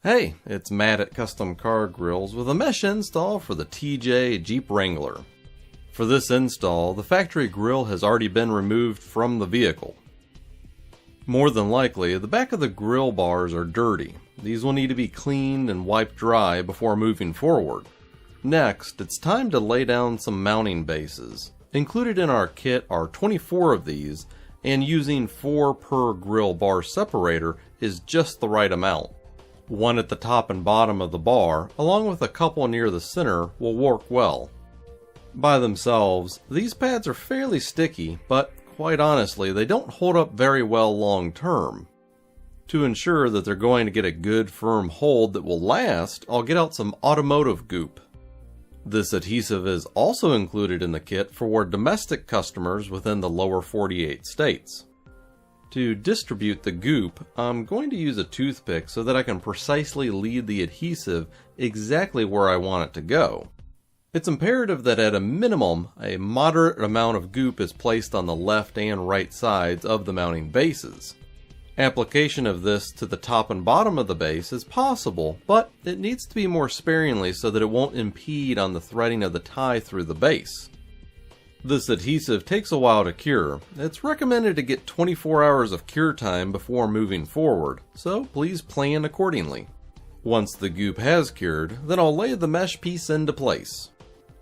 Hey, it's Matt at Custom Car Grills with a mesh install for the TJ Jeep Wrangler. For this install, the factory grill has already been removed from the vehicle. More than likely, the back of the grill bars are dirty. These will need to be cleaned and wiped dry before moving forward. Next, it's time to lay down some mounting bases. Included in our kit are 24 of these, and using 4 per grill bar separator is just the right amount. One at the top and bottom of the bar, along with a couple near the center, will work well. By themselves, these pads are fairly sticky, but quite honestly, they don't hold up very well long term. To ensure that they're going to get a good firm hold that will last, I'll get out some automotive goop. This adhesive is also included in the kit for domestic customers within the lower 48 states. To distribute the goop, I'm going to use a toothpick so that I can precisely lead the adhesive exactly where I want it to go. It's imperative that at a minimum, a moderate amount of goop is placed on the left and right sides of the mounting bases. Application of this to the top and bottom of the base is possible, but it needs to be more sparingly so that it won't impede on the threading of the tie through the base. This adhesive takes a while to cure. It's recommended to get 24 hours of cure time before moving forward, so please plan accordingly. Once the goop has cured, then I'll lay the mesh piece into place.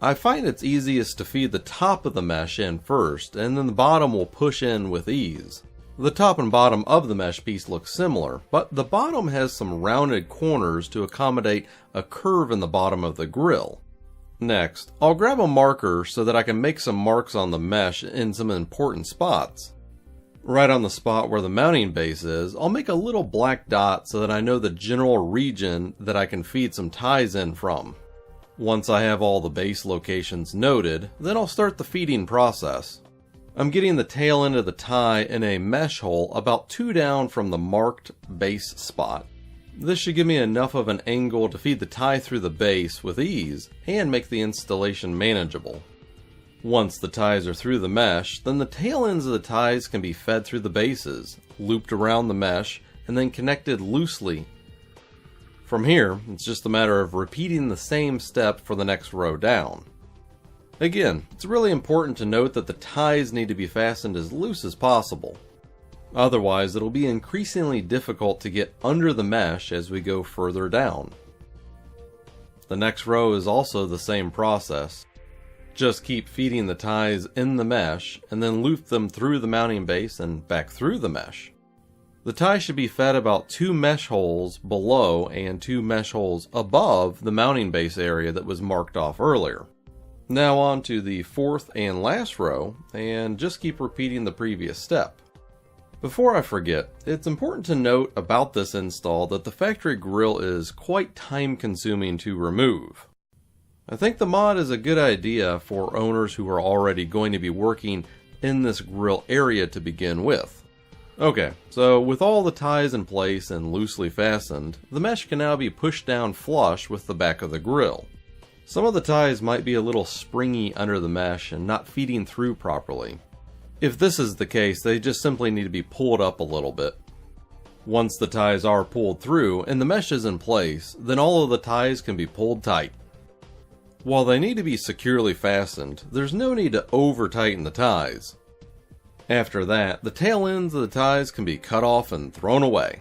I find it's easiest to feed the top of the mesh in first, and then the bottom will push in with ease. The top and bottom of the mesh piece look similar, but the bottom has some rounded corners to accommodate a curve in the bottom of the grill. Next, I'll grab a marker so that I can make some marks on the mesh in some important spots. Right on the spot where the mounting base is, I'll make a little black dot so that I know the general region that I can feed some ties in from. Once I have all the base locations noted, then I'll start the feeding process. I'm getting the tail end of the tie in a mesh hole about 2 down from the marked base spot. This should give me enough of an angle to feed the tie through the base with ease and make the installation manageable. Once the ties are through the mesh, then the tail ends of the ties can be fed through the bases, looped around the mesh, and then connected loosely. From here, it's just a matter of repeating the same step for the next row down. Again, it's really important to note that the ties need to be fastened as loose as possible. Otherwise, it'll be increasingly difficult to get under the mesh as we go further down. The next row is also the same process. Just keep feeding the ties in the mesh and then loop them through the mounting base and back through the mesh. The tie should be fed about 2 mesh holes below and 2 mesh holes above the mounting base area that was marked off earlier. Now on to the 4th and last row, and just keep repeating the previous step. Before I forget, it's important to note about this install that the factory grill is quite time consuming to remove. I think the mod is a good idea for owners who are already going to be working in this grill area to begin with. Okay, so with all the ties in place and loosely fastened, the mesh can now be pushed down flush with the back of the grill. Some of the ties might be a little springy under the mesh and not feeding through properly. If this is the case, they just simply need to be pulled up a little bit. Once the ties are pulled through and the mesh is in place, then all of the ties can be pulled tight. While they need to be securely fastened, there's no need to over-tighten the ties. After that, the tail ends of the ties can be cut off and thrown away.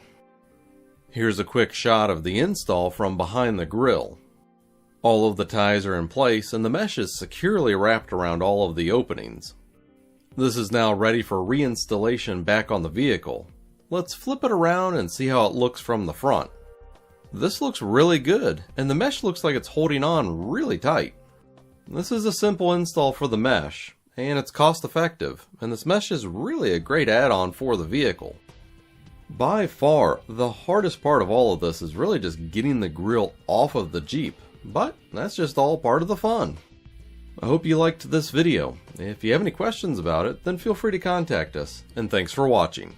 Here's a quick shot of the install from behind the grill. All of the ties are in place and the mesh is securely wrapped around all of the openings. This is now ready for reinstallation back on the vehicle. Let's flip it around and see how it looks from the front. This looks really good, and the mesh looks like it's holding on really tight. This is a simple install for the mesh, and it's cost effective, and this mesh is really a great add-on for the vehicle. By far, the hardest part of all of this is really just getting the grill off of the Jeep, but that's just all part of the fun. I hope you liked this video. If you have any questions about it, then feel free to contact us, and thanks for watching.